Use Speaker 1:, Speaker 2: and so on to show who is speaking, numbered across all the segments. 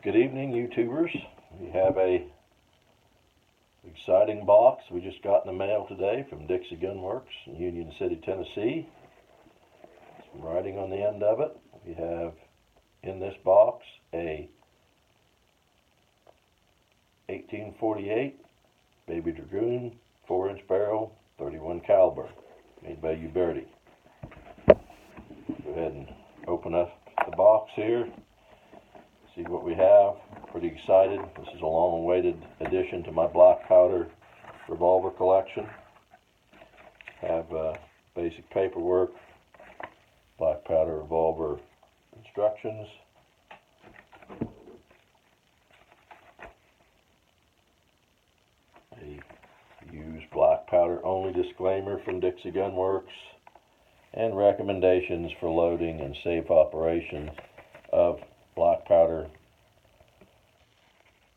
Speaker 1: Good evening, YouTubers. We have a exciting box we just got in the mail today from Dixie Gun Works in Union City, Tennessee. Some writing on the end of it. We have in this box a 1848 Baby Dragoon 4-inch barrel, 31 caliber, made by Uberti. Go ahead and open up the box here. See what we have. Pretty excited. This is a long-awaited addition to my black powder revolver collection. Have basic paperwork, black powder revolver instructions, a use black powder only disclaimer from Dixie Gun Works, and recommendations for loading and safe operation of black powder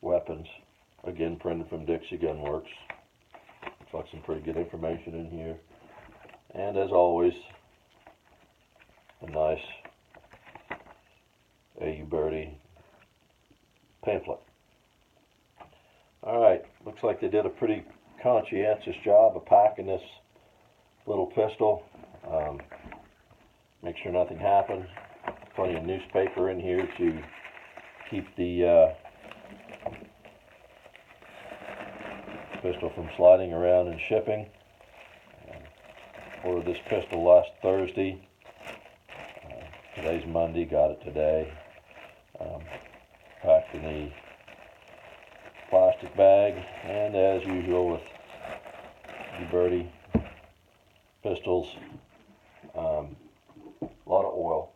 Speaker 1: weapons, again printed from Dixie Gun Works. Looks like some pretty good information in here, and as always, a nice Uberti pamphlet. Alright, looks like they did a pretty conscientious job of packing this little pistol. Make sure nothing happens. Plenty of newspaper in here to keep the pistol from sliding around and shipping. Ordered this pistol last Thursday. Today's Monday, got it today. Packed in the plastic bag, and as usual with Uberti pistols, a lot of oil.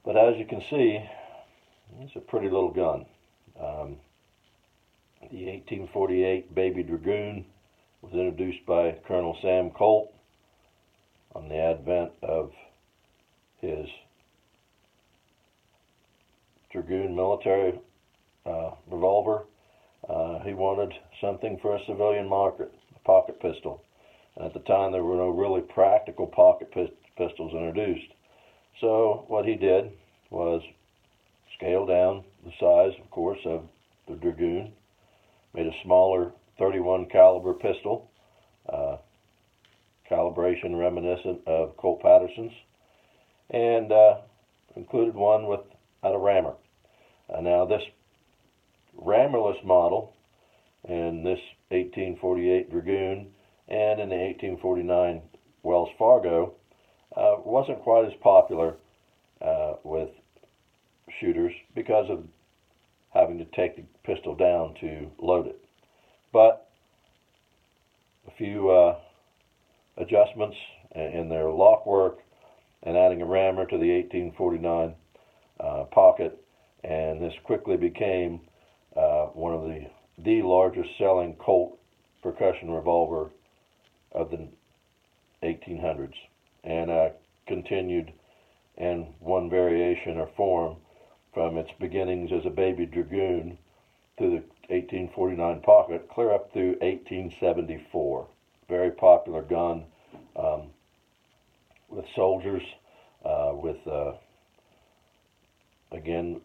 Speaker 1: But as you can see, it's a pretty little gun. The 1848 Baby Dragoon was introduced by Colonel Sam Colt on the advent of his Dragoon military revolver. He wanted something for a civilian market, a pocket pistol. And at the time, there were no really practical pocket pistols introduced. So what he did was scale down the size, of course, of the Dragoon, made a smaller 31 caliber pistol, calibration reminiscent of Colt Patterson's, and included one without a rammer. Now this rammerless model in this 1848 Dragoon and in the 1849 Wells Fargo wasn't quite as popular with shooters because of having to take the pistol down to load it. But a few adjustments in their lock work and adding a rammer to the 1849 pocket, and this quickly became one of the largest selling Colt percussion revolver of the 1800s, and continued in one variation or form from its beginnings as a Baby Dragoon through the 1849 pocket, clear up through 1874. Very popular gun with soldiers, with again,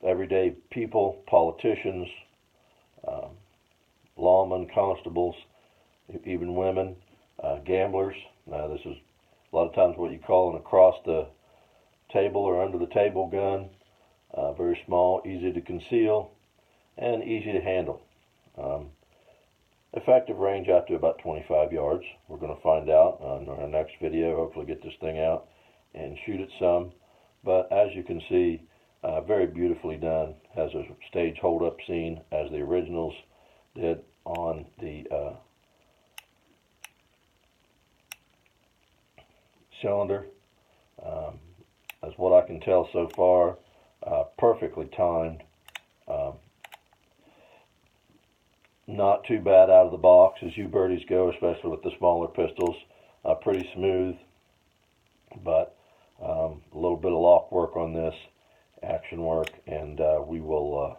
Speaker 1: everyday people, politicians, lawmen, constables, even women, gamblers. Now this is a lot of times what you call an across the table or under the table gun. Very small, easy to conceal, and easy to handle. Effective range out to about 25 yards. We're going to find out on our next video. Hopefully get this thing out and shoot it some. But as you can see, very beautifully done. Has a stage hold-up scene as the originals did on the cylinder. As what I can tell so far, perfectly timed. Not too bad out of the box as Ubertis go, especially with the smaller pistols. Pretty smooth, but a little bit of lock work on this, action work, and we will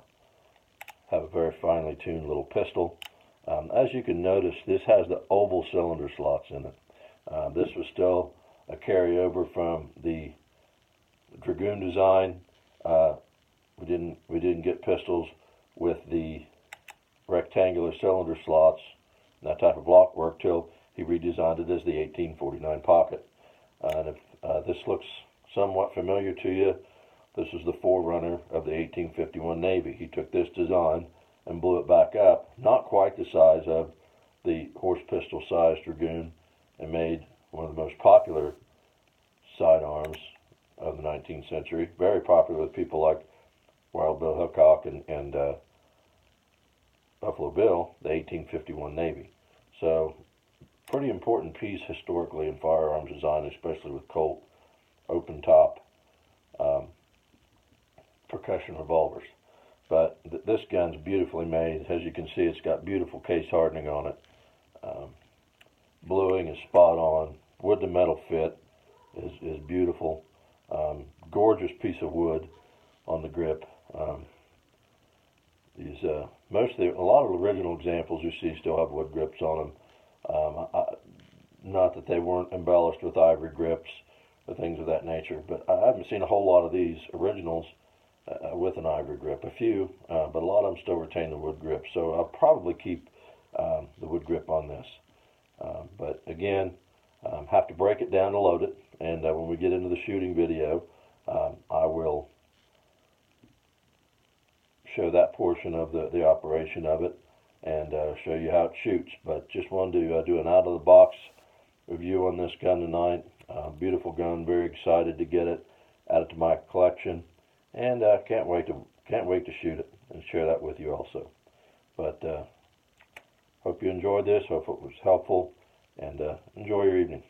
Speaker 1: have a very finely tuned little pistol. As you can notice, this has the oval cylinder slots in it. This was still a carryover from the Dragoon design. We didn't get pistols with the rectangular cylinder slots, that type of lock work, till he redesigned it as the 1849 pocket. And if this looks somewhat familiar to you, this is the forerunner of the 1851 Navy. He took this design and blew it back up, not quite the size of the horse pistol sized Dragoon, and made one of the most popular sidearms of the 19th century. Very popular with people like Wild Bill Hickok and Buffalo Bill, the 1851 Navy. So, pretty important piece historically in firearms design, especially with Colt open top percussion revolvers. But this gun's beautifully made. As you can see, it's got beautiful case hardening on it. Bluing is spot on. Wood to metal fit is beautiful. Gorgeous piece of wood on the grip. A lot of the original examples you see still have wood grips on them. Not that they weren't embellished with ivory grips or things of that nature, but I haven't seen a whole lot of these originals with an ivory grip. A few, but a lot of them still retain the wood grip. So I'll probably keep the wood grip on this. But again, have to break it down to load it, and when we get into the shooting video, I will show that portion of the operation of it and show you how it shoots. But just wanted to do an out-of-the-box review on this gun tonight. Beautiful gun, very excited to get it, add it to my collection, and can't wait to shoot it and share that with you also. But hope you enjoyed this, hope it was helpful, and enjoy your evening.